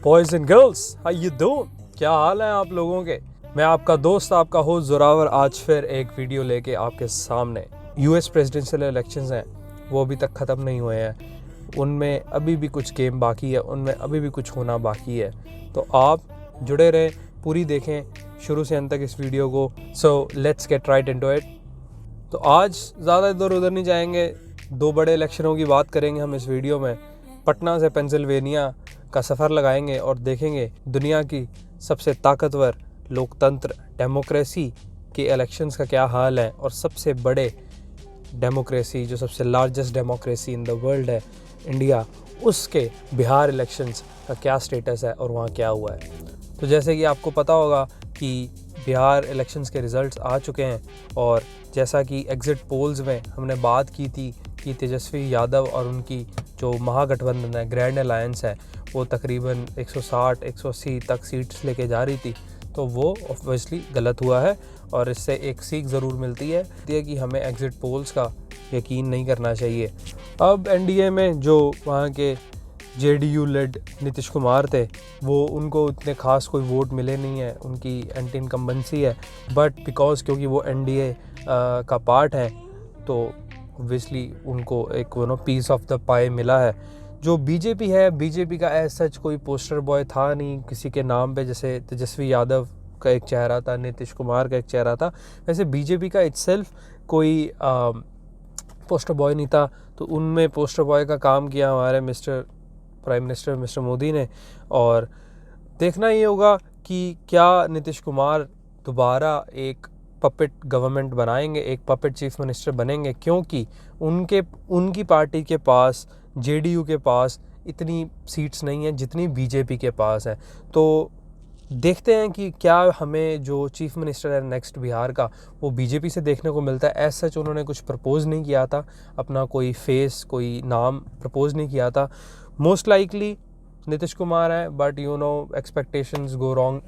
Boys and girls, how you doing? क्या हाल है आप लोगों के? मैं आपका दोस्त, आपका होस्ट जोरावर, आज फिर एक वीडियो लेके आपके सामने। यूएस प्रेसिडेंशियल इलेक्शंस हैं, वो अभी तक ख़त्म नहीं हुए हैं। उनमें अभी भी कुछ गेम बाकी है, उनमें अभी भी कुछ होना बाकी है। तो आप जुड़े रहें, पूरी देखें शुरू से अंत तक इस वीडियो को। So let's get right into it. तो आज ज़्यादा इधर उधर नहीं जाएंगे, दो बड़े इलेक्शनों की बात करेंगे हम इस वीडियो में। पटना से पेंसिल्वेनिया का सफ़र लगाएंगे और देखेंगे दुनिया की सबसे ताकतवर लोकतंत्र डेमोक्रेसी के इलेक्शंस का क्या हाल है, और सबसे बड़े डेमोक्रेसी, जो सबसे largest democracy in the world है, इंडिया, उसके बिहार इलेक्शंस का क्या स्टेटस है और वहाँ क्या हुआ है। तो जैसे कि आपको पता होगा कि बिहार इलेक्शंस के रिज़ल्ट्स आ चुके हैं, और जैसा कि एग्ज़िट पोल्स में हमने बात की थी कि तेजस्वी यादव और उनकी जो महागठबंधन है, ग्रैंड अलायंस है, वो तकरीबन 160-180 तक सीट्स लेके जा रही थी, तो वो ऑब्वियसली गलत हुआ है। और इससे एक सीख ज़रूर मिलती है कि हमें एग्ज़िट पोल्स का यकीन नहीं करना चाहिए। अब एनडीए में जो वहाँ के जेडीयू लेड नीतीश कुमार थे, वो उनको इतने ख़ास कोई वोट मिले नहीं है, उनकी एंटी इनकम्बेंसी है। बट बिकॉज क्योंकि वो एनडीए का पार्ट है, तो ऑब्वियसली उनको एक पीस ऑफ द पाई मिला है। जो बीजेपी है, बीजेपी का एज सच कोई पोस्टर बॉय था नहीं किसी के नाम पे। जैसे तेजस्वी यादव का एक चेहरा था, नीतीश कुमार का एक चेहरा था, वैसे बीजेपी का इटसेल्फ कोई पोस्टर बॉय नहीं था। तो उनमें पोस्टर बॉय का काम किया हमारे प्राइम मिनिस्टर मिस्टर मोदी ने। और देखना ये होगा कि क्या नीतीश कुमार दोबारा एक पपेट गवर्नमेंट बनाएंगे, एक पपेट चीफ मिनिस्टर बनेंगे, क्योंकि उनकी पार्टी के पास, जेडीयू के पास इतनी सीट्स नहीं हैं जितनी बीजेपी के पास है। तो देखते हैं कि क्या हमें जो चीफ मिनिस्टर है नेक्स्ट बिहार का, वो बीजेपी से देखने को मिलता है। एज सच उन्होंने कुछ प्रपोज़ नहीं किया था, अपना कोई फेस, कोई नाम प्रपोज़ नहीं किया था। मोस्ट लाइकली नीतीश कुमार है, but expectations go wrong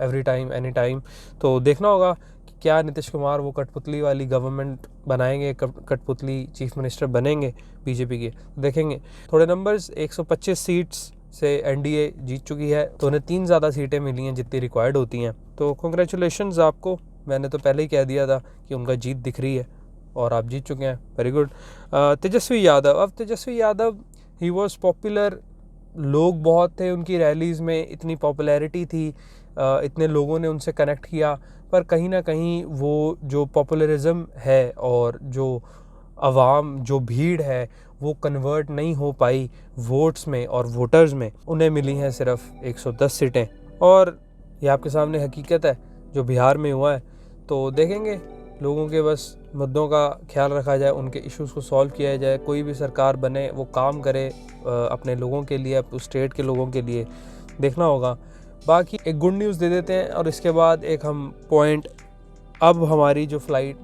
every time, any time. तो देखना होगा कि क्या नीतीश कुमार वो कठपुतली वाली गवर्नमेंट बनाएंगे, कठपुतली चीफ मिनिस्टर बनेंगे बीजेपी के। देखेंगे थोड़े नंबर्स। 125 सीट्स से एनडीए जीत चुकी है, तो उन्हें 3 ज़्यादा सीटें मिली हैं जितनी रिक्वायर्ड होती हैं। तो कॉन्ग्रेचुलेशंस आपको। मैंने तो पहले ही कह दिया था कि उनका जीत दिख रही है, और आप जीत चुके हैं, वेरी गुड। तेजस्वी यादव, अब Tejashwi Yadav he was popular, लोग बहुत थे उनकी रैलीज़ में, इतनी पॉपुलैरिटी थी, इतने लोगों ने उनसे कनेक्ट किया। पर कहीं ना कहीं वो जो पॉपुलरिज्म है और जो अवाम, जो भीड़ है, वो कन्वर्ट नहीं हो पाई वोट्स में और वोटर्स में। उन्हें मिली हैं सिर्फ 110 सीटें, और ये आपके सामने हकीकत है जो बिहार में हुआ है। तो देखेंगे, लोगों के बस मुद्दों का ख्याल रखा जाए, उनके इश्यूज़ को सॉल्व किया जाए। कोई भी सरकार बने, वो काम करे अपने लोगों के लिए, अपने स्टेट के लोगों के लिए। देखना होगा। बाकी एक गुड न्यूज़ दे देते हैं, और इसके बाद एक हम पॉइंट, अब हमारी जो फ़्लाइट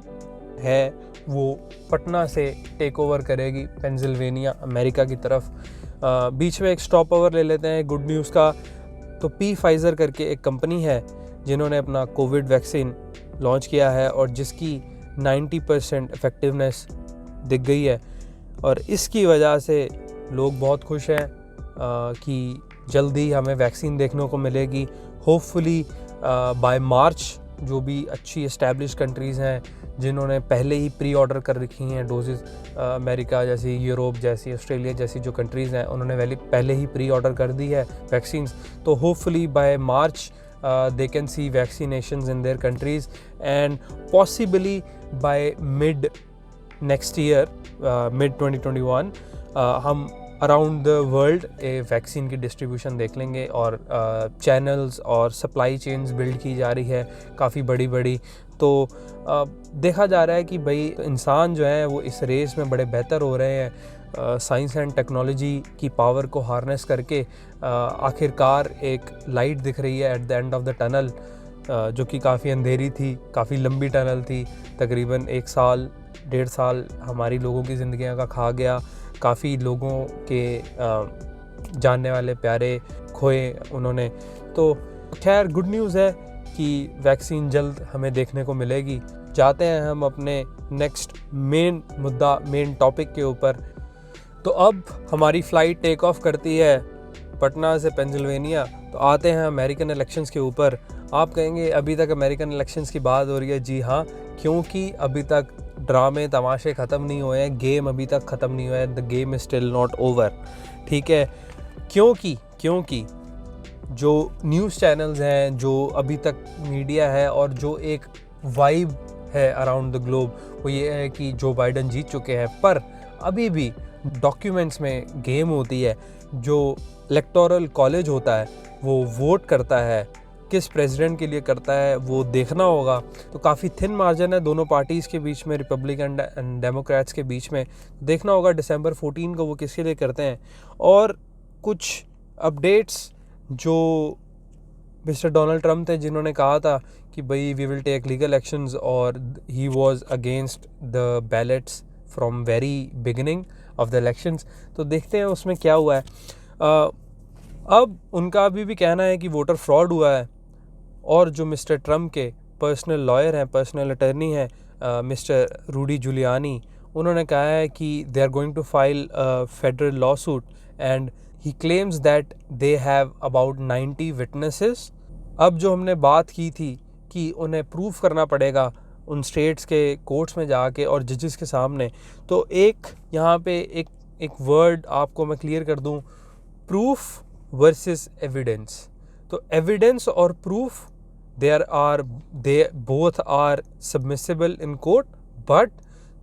है वो पटना से टेक ओवर करेगी पेंसिल्वेनिया, अमेरिका की तरफ। बीच में एक स्टॉप ओवर ले लेते हैं गुड न्यूज़ का। तो फाइज़र करके एक कंपनी है जिन्होंने अपना कोविड वैक्सीन लॉन्च किया है, और जिसकी 90% इफ़ेक्टिवनेस दिख गई है। और इसकी वजह से लोग बहुत खुश हैं कि जल्दी हमें वैक्सीन देखने को मिलेगी। होपफुली बाय मार्च, जो भी अच्छी एस्टैब्लिश कंट्रीज़ हैं जिन्होंने पहले ही प्री ऑर्डर कर रखी हैं डोजेज़, अमेरिका जैसी, यूरोप जैसी, ऑस्ट्रेलिया जैसी जो कंट्रीज़ हैं, उन्होंने पहले ही प्री ऑर्डर कर दी है वैक्सीन्स। तो hopefully by March they can see vaccinations in their countries, and possibly by mid next year, mid 2021, हम अराउंड द वर्ल्ड वैक्सीन की डिस्ट्रीब्यूशन देख लेंगे। और चैनल्स और सप्लाई चेन्स बिल्ड की जा रही है काफ़ी बड़ी बड़ी। तो देखा जा रहा है कि भाई इंसान जो है वो इस रेस में बड़े बेहतर हो रहे हैं। साइंस एंड टेक्नोलॉजी की पावर को हार्नेस करके आखिरकार एक लाइट दिख रही है at the end of the tunnel, जो कि काफ़ी अंधेरी थी, काफ़ी लंबी टनल थी, तकरीबन 1 साल 1.5 साल हमारी लोगों की ज़िंदगियों का खा गया। काफ़ी लोगों के जानने वाले प्यारे खोए उन्होंने। तो खैर गुड न्यूज़ है कि वैक्सीन जल्द हमें देखने को मिलेगी। जाते हैं हम अपने नेक्स्ट मेन मुद्दा, मेन टॉपिक के ऊपर। तो अब हमारी फ़्लाइट टेक ऑफ करती है पटना से पेंसिल्वेनिया, तो आते हैं अमेरिकन इलेक्शंस के ऊपर। आप कहेंगे अभी तक अमेरिकन इलेक्शंस की बात हो रही है। जी हाँ, क्योंकि अभी तक ड्रामे तमाशे ख़त्म नहीं हुए हैं, गेम अभी तक ख़त्म नहीं हुआ है, the game is still not over. ठीक है, क्योंकि जो न्यूज़ चैनल्स हैं, जो अभी तक मीडिया है और जो एक वाइब है अराउंड द ग्लोब, वो ये है कि जो बाइडन जीत चुके हैं। पर अभी भी डॉक्यूमेंट्स में गेम होती है। जो इलेक्टोरल कॉलेज होता है वो वोट करता है, किस प्रेसिडेंट के लिए करता है वो देखना होगा। तो काफ़ी थिन मार्जिन है दोनों पार्टीज़ के बीच में, रिपब्लिकन एंड डेमोक्रेट्स के बीच में। देखना होगा दिसंबर 14 को वो किसके लिए करते हैं। और कुछ अपडेट्स जो मिस्टर डोनाल्ड ट्रम्प थे, जिन्होंने कहा था कि भाई we will take legal actions, और he was against the ballots from very beginning of the elections. तो देखते हैं उसमें क्या हुआ है। अब उनका अभी भी कहना है कि वोटर फ्रॉड हुआ है। और जो मिस्टर ट्रम्प के पर्सनल लॉयर हैं, पर्सनल अटर्नी हैं, मिस्टर रूडी जूलियानी, उन्होंने कहा है कि they are going to file federal lawsuit and he claims that they have about 90 witnesses. अब जो हमने बात की थी कि उन्हें प्रूफ करना पड़ेगा उन स्टेट्स के कोर्ट्स में जाके और जजेस के सामने, तो एक यहाँ पे एक वर्ड आपको मैं क्लियर कर दूँ, प्रूफ वर्सेस एविडेंस। तो एविडेंस और proof they both are submissible in court, but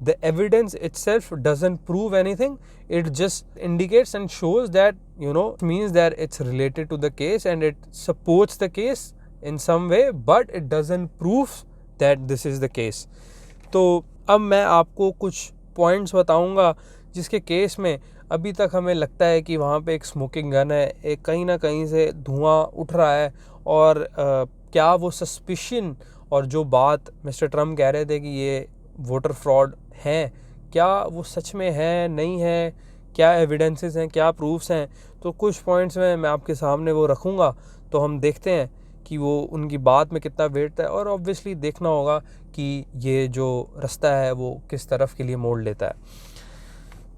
the evidence itself doesn't prove anything. It just indicates and shows that, means that it's related to the case and it supports the case in some way, but it doesn't prove that this is the case. तो अब मैं आपको कुछ points बताऊंगा जिसके case में अभी तक हमें लगता है कि वहाँ पे एक स्मोकिंग गन है, एक कहीं ना कहीं से धुआं उठ रहा है। और क्या वो सस्पिशन और जो बात मिस्टर ट्रम्प कह रहे थे कि ये वोटर फ्रॉड हैं, क्या वो सच में है, नहीं है, क्या एविडेंसेस हैं, क्या प्रूफ्स हैं। तो कुछ पॉइंट्स में मैं आपके सामने वो रखूँगा, तो हम देखते हैं कि वो उनकी बात में कितना वेट है। और ऑब्वियसली देखना होगा कि ये जो रास्ता है वो किस तरफ के लिए मोड़ लेता है।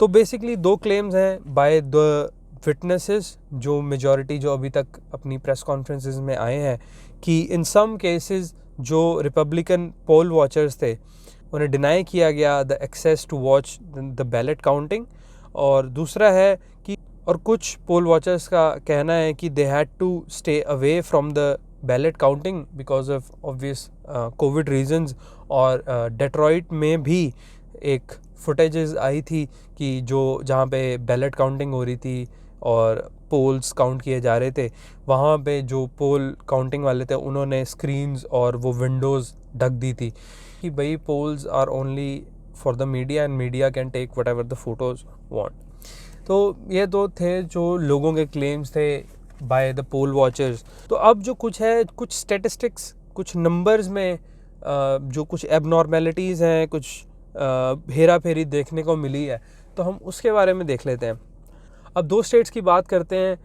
तो बेसिकली 2 क्लेम्स हैं बाय द विटनेसेस, जो मेजॉरिटी जो अभी तक अपनी प्रेस कॉन्फ्रेंसेस में आए हैं, कि इन सम केसेस जो रिपब्लिकन पोल वॉचर्स थे उन्हें डिनाई किया गया the access to watch the ballot counting. और दूसरा है कि और कुछ पोल वॉचर्स का कहना है कि they had to stay away from the ballot counting because of obvious Covid reasons. और डेट्रॉइट में भी एक फुटेजेस आई थी कि जहाँ पे बैलेट काउंटिंग हो रही थी और पोल्स काउंट किए जा रहे थे, वहाँ पे जो पोल काउंटिंग वाले थे उन्होंने स्क्रीन्स और वो विंडोज़ ढक दी थी कि भाई polls are only for the media and media can take whatever the photos want. तो ये 2 थे जो लोगों के क्लेम्स थे बाय द पोल वॉचर्स। तो अब जो कुछ है, कुछ स्टेटिस्टिक्स, कुछ नंबर्स में जो कुछ एबनॉर्मेलिटीज़ हैं, कुछ हेरा फेरी देखने को मिली है, तो हम उसके बारे में देख लेते हैं। अब 2 स्टेट्स की बात करते हैं,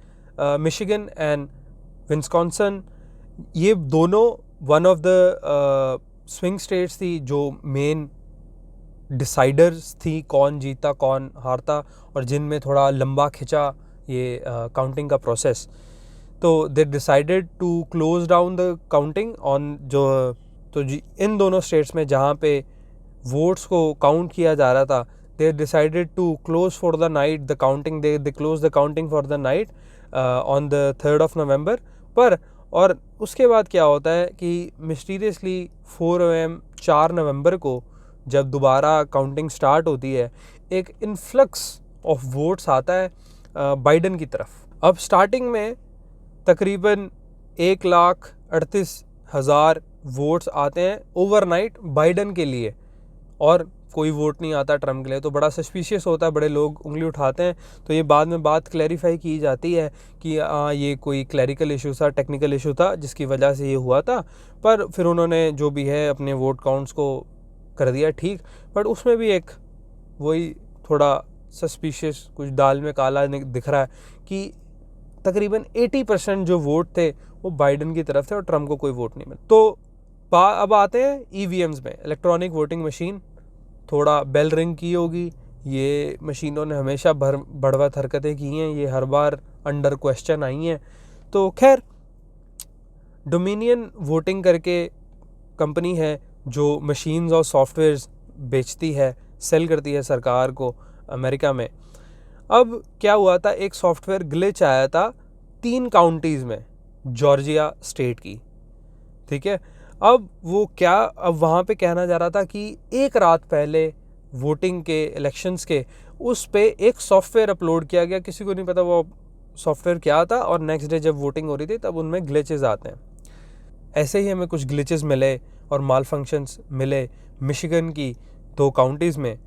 मिशिगन एंड विस्कॉन्सिन। ये दोनों one of the swing states थी जो मेन डिसाइडर्स थी कौन जीता कौन हारता, और जिनमें थोड़ा लंबा खिंचा ये काउंटिंग का प्रोसेस। तो they decided to close down the counting on इन दोनों स्टेट्स में जहाँ पे वोट्स को काउंट किया जा रहा था, they decided to close for the night the counting. They closed the counting for the night on the 3rd of November. पर और उसके बाद क्या होता है कि मिस्टीरियसली 4 AM 4 नवंबर को जब दोबारा काउंटिंग स्टार्ट होती है, एक इन्फ्लक्स ऑफ वोट्स आता है बाइडन की तरफ। अब स्टार्टिंग में तकरीबन 1,38,000 वोट्स आते हैं ओवरनाइट बाइडन के लिए, और कोई वोट नहीं आता ट्रम्प के लिए। तो बड़ा सस्पिशियस होता है, बड़े लोग उंगली उठाते हैं। तो ये बाद में बात क्लैरिफाई की जाती है कि ये कोई क्लैरिकल इशू था, टेक्निकल इशू था जिसकी वजह से ये हुआ था। पर फिर उन्होंने जो भी है अपने वोट काउंट्स को कर दिया ठीक। बट उसमें भी एक वही थोड़ा सस्पिशियस, कुछ दाल में काला दिख रहा है कि तकरीबन 80% जो वोट थे वो बाइडन की तरफ थे और ट्रम्प को कोई वोट नहीं मिला। तो अब आते हैं EVMs में, इलेक्ट्रॉनिक वोटिंग मशीन। थोड़ा बेल रिंग की होगी, ये मशीनों ने हमेशा बढ़वत हरकतें की हैं, ये हर बार अंडर क्वेश्चन आई हैं। तो खैर, डोमिनियन वोटिंग करके कंपनी है जो मशीन्स और सॉफ्टवेयर्स बेचती है, सेल करती है सरकार को अमेरिका में। अब क्या हुआ था, एक सॉफ्टवेयर ग्लिच आया था 3 काउंटीज़ में जॉर्जिया स्टेट की, ठीक है। अब वहाँ पे कहना जा रहा था कि एक रात पहले वोटिंग के, इलेक्शंस के, उस पे एक सॉफ्टवेयर अपलोड किया गया, किसी को नहीं पता वो सॉफ्टवेयर क्या था, और नेक्स्ट डे जब वोटिंग हो रही थी तब उनमें ग्लिचेस आते हैं। ऐसे ही हमें कुछ ग्लिचेस मिले और माल फंक्शंस मिले मिशिगन की 2 काउंटीज़ में।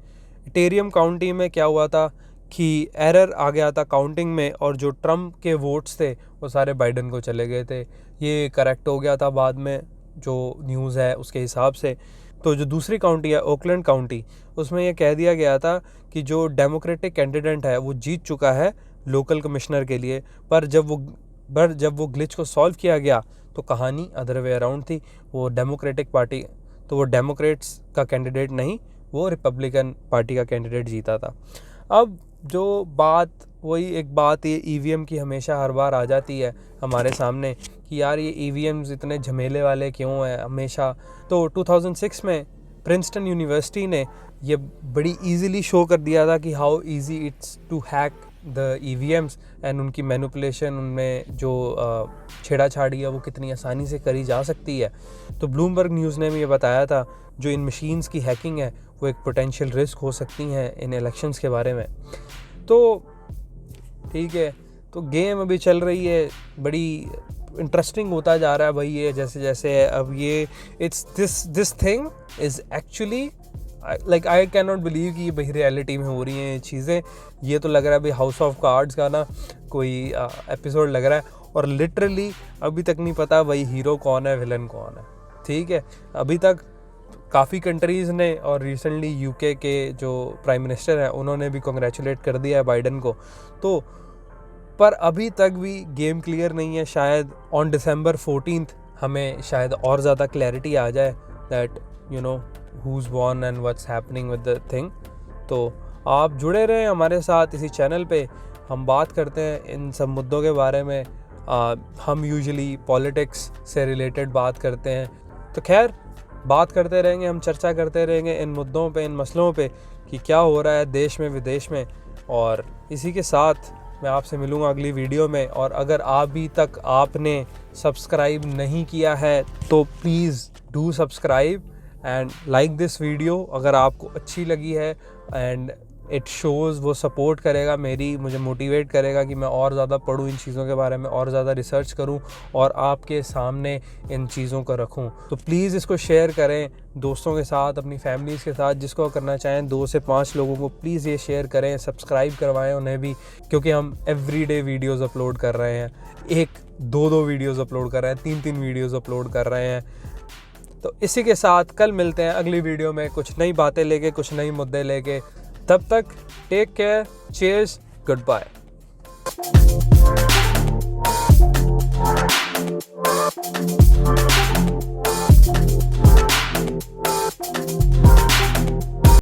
टेरियम काउंटी में क्या हुआ था कि एरर आ गया था काउंटिंग में, और जो ट्रम्प के वोट्स थे वो सारे बाइडन को चले गए थे। ये करेक्ट हो गया था बाद में, जो न्यूज़ है उसके हिसाब से। तो जो दूसरी काउंटी है ओकलैंड काउंटी, उसमें ये कह दिया गया था कि जो डेमोक्रेटिक कैंडिडेट है वो जीत चुका है लोकल कमिश्नर के लिए, पर जब वो ग्लिच को सॉल्व किया गया तो कहानी अदर वे अराउंड थी। वो डेमोक्रेटिक पार्टी, तो वो डेमोक्रेट्स का कैंडिडेट नहीं, वो रिपब्लिकन पार्टी का कैंडिडेट जीता था। अब जो बात, वही एक बात, ये ईवीएम की हमेशा हर बार आ जाती है हमारे सामने कि यार ये ईवीएम्स इतने झमेले वाले क्यों हैं हमेशा। तो 2006 में प्रिंसटन यूनिवर्सिटी ने ये बड़ी इजीली शो कर दिया था कि how easy it's to hack the EVMs and उनकी मैनिपुलेशन, उनमें जो छेड़ाछाड़ी है वो कितनी आसानी से करी जा सकती है। तो ब्लूमबर्ग न्यूज़ ने भी ये बताया था जो इन मशीन्स की हैकिंग है वो एक पोटेंशियल रिस्क हो सकती हैं इन इलेक्शंस के बारे में। तो ठीक है, तो गेम अभी चल रही है, बड़ी इंटरेस्टिंग होता जा रहा है भाई ये जैसे जैसे अब ये it's this thing is actually like I can not believe कि ये भाई रियलिटी में हो रही हैं ये चीज़ें। ये तो लग रहा है भाई हाउस ऑफ कार्ड्स का ना कोई एपिसोड लग रहा है, और लिटरली अभी तक नहीं पता भाई हीरो कौन है विलन कौन है, ठीक है। अभी तक काफ़ी कंट्रीज़ ने, और रिसेंटली यूके के जो प्राइम मिनिस्टर हैं उन्होंने भी कंग्रेचुलेट कर दिया है बाइडन को। तो पर अभी तक भी गेम क्लियर नहीं है। शायद ऑन December 14 हमें शायद और ज़्यादा क्लैरिटी आ जाए that you know who's won and what's happening with the thing। तो आप जुड़े रहें हमारे साथ इसी चैनल पे, हम बात करते हैं इन सब मुद्दों के बारे में। हम यूजुअली पॉलिटिक्स से रिलेटेड बात करते हैं। तो खैर, बात करते रहेंगे, हम चर्चा करते रहेंगे इन मुद्दों पे, इन मसलों पे कि क्या हो रहा है देश में विदेश में। और इसी के साथ मैं आपसे मिलूँगा अगली वीडियो में। और अगर अभी तक आपने सब्सक्राइब नहीं किया है तो please do subscribe and like this video अगर आपको अच्छी लगी है, एंड इट शोज़, वो सपोर्ट करेगा मुझे मोटिवेट करेगा कि मैं और ज़्यादा पढूं इन चीज़ों के बारे में, और ज़्यादा रिसर्च करूं और आपके सामने इन चीज़ों को रखूं। तो प्लीज़ इसको शेयर करें दोस्तों के साथ, अपनी फैमिलीज़ के साथ, जिसको करना चाहें 2 से 5 लोगों को प्लीज़ ये शेयर करें, सब्सक्राइब करवाएं उन्हें भी, क्योंकि हम एवरीडे वीडियोज़ अपलोड कर रहे हैं, 1-2 वीडियोज़ अपलोड कर रहे हैं, 3-3 वीडियोज़ अपलोड कर रहे हैं। तो इसी के साथ कल मिलते हैं अगली वीडियो में कुछ नई बातें लेके, कुछ नई मुद्दे लेके। तब तक take care, cheers, good bye.